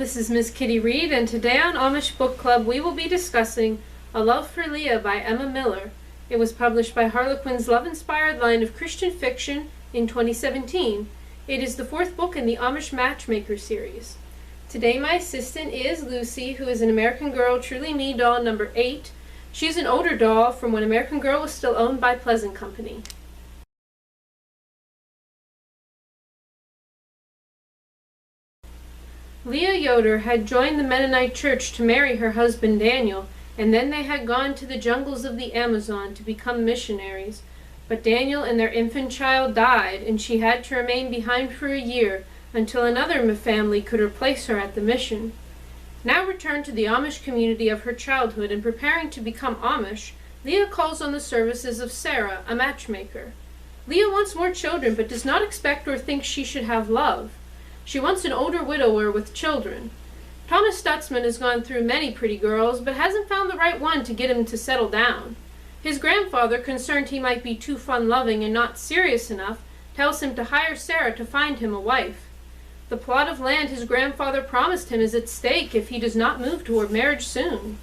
this is Miss Kitty Reed, and today on Amish Book Club we will be discussing A Love for Leah by Emma Miller. It was published by Harlequin's love-inspired line of Christian fiction in 2017. It is the fourth book in the Amish Matchmaker series. Today my assistant is Lucy, who is an American Girl Truly Me doll number 8. She's an older doll from when American Girl was still owned by Pleasant Company. Leah Yoder had joined the Mennonite church to marry her husband Daniel, and then they had gone to the jungles of the Amazon to become missionaries. But Daniel and their infant child died, and she had to remain behind for a year until another family could replace her at the mission. Now returned to the Amish community of her childhood and preparing to become Amish, Leah calls on the services of Sarah, a matchmaker. Leah wants more children, but does not expect or think she should have love. She wants an older widower with children. Thomas Stutzman has gone through many pretty girls, but hasn't found the right one to get him to settle down. His grandfather, concerned he might be too fun-loving and not serious enough, tells him to hire Sarah to find him a wife. The plot of land his grandfather promised him is at stake if he does not move toward marriage soon.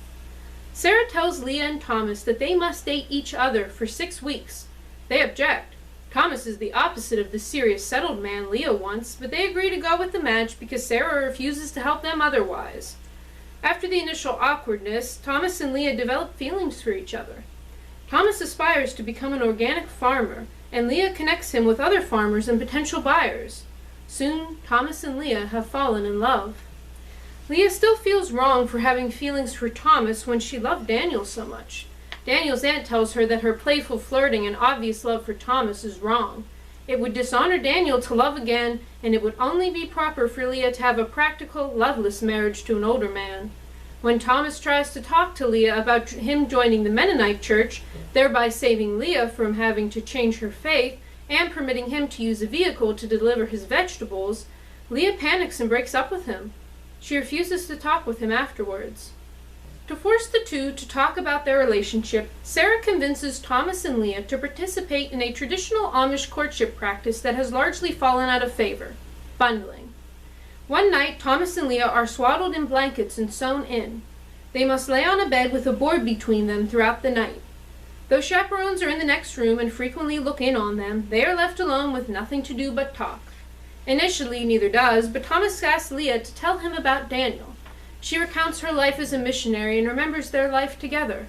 Sarah tells Leah and Thomas that they must date each other for 6 weeks. They object. Thomas is the opposite of the serious, settled man Leah wants, but they agree to go with the match because Sarah refuses to help them otherwise. After the initial awkwardness, Thomas and Leah develop feelings for each other. Thomas aspires to become an organic farmer, and Leah connects him with other farmers and potential buyers. Soon, Thomas and Leah have fallen in love. Leah still feels wrong for having feelings for Thomas when she loved Daniel so much. Daniel's aunt tells her that her playful flirting and obvious love for Thomas is wrong. It would dishonor Daniel to love again, and it would only be proper for Leah to have a practical, loveless marriage to an older man. When Thomas tries to talk to Leah about him joining the Mennonite church, thereby saving Leah from having to change her faith and permitting him to use a vehicle to deliver his vegetables, Leah panics and breaks up with him. She refuses to talk with him afterwards. To force the two to talk about their relationship, Sarah convinces Thomas and Leah to participate in a traditional Amish courtship practice that has largely fallen out of favor: bundling. One night, Thomas and Leah are swaddled in blankets and sewn in. They must lay on a bed with a board between them throughout the night. Though chaperones are in the next room and frequently look in on them, they are left alone with nothing to do but talk. Initially, neither does, but Thomas asks Leah to tell him about Daniel. She recounts her life as a missionary and remembers their life together.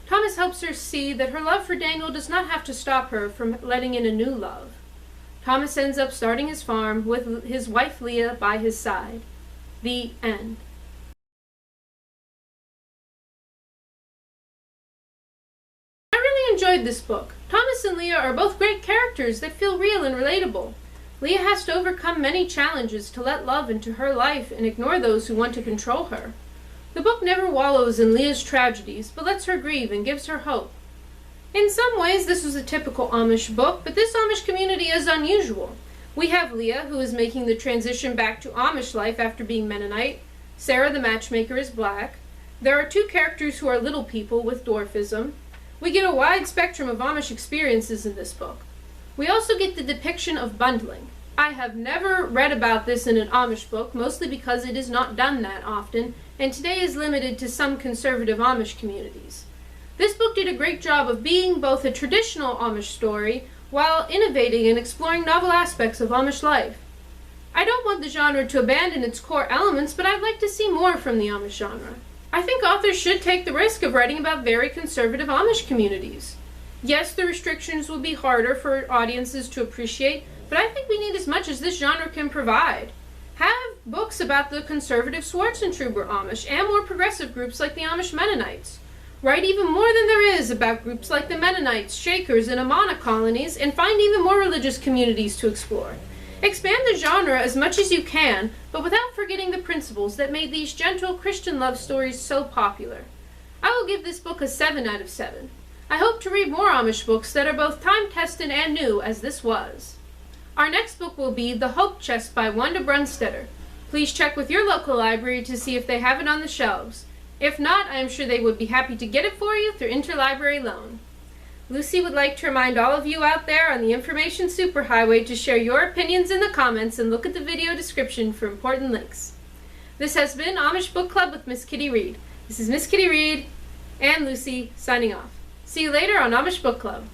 Thomas helps her see that her love for Daniel does not have to stop her from letting in a new love. Thomas ends up starting his farm with his wife Leah by his side. The end. I really enjoyed this book. Thomas and Leah are both great characters that feel real and relatable. Leah has to overcome many challenges to let love into her life and ignore those who want to control her. The book never wallows in Leah's tragedies, but lets her grieve and gives her hope. In some ways, this was a typical Amish book, but this Amish community is unusual. We have Leah, who is making the transition back to Amish life after being Mennonite. Sarah, the matchmaker, is black. There are 2 characters who are little people with dwarfism. We get a wide spectrum of Amish experiences in this book. We also get the depiction of bundling. I have never read about this in an Amish book, mostly because it is not done that often, and today is limited to some conservative Amish communities. This book did a great job of being both a traditional Amish story, while innovating and exploring novel aspects of Amish life. I don't want the genre to abandon its core elements, but I'd like to see more from the Amish genre. I think authors should take the risk of writing about very conservative Amish communities. Yes, the restrictions will be harder for audiences to appreciate, but I think we need as much as this genre can provide. Have books about the conservative Schwarzentruber Amish and more progressive groups like the Amish Mennonites. Write even more than there is about groups like the Mennonites, Shakers, and Amana colonies, and find even more religious communities to explore. Expand the genre as much as you can, but without forgetting the principles that made these gentle Christian love stories so popular. I will give this book a 7 out of 7. I hope to read more Amish books that are both time-tested and new, as this was. Our next book will be The Hope Chest by Wanda Brunstetter. Please check with your local library to see if they have it on the shelves. If not, I am sure they would be happy to get it for you through interlibrary loan. Lucy would like to remind all of you out there on the information superhighway to share your opinions in the comments and look at the video description for important links. This has been Amish Book Club with Miss Kitty Reed. This is Miss Kitty Reed and Lucy signing off. See you later on Amish Book Club.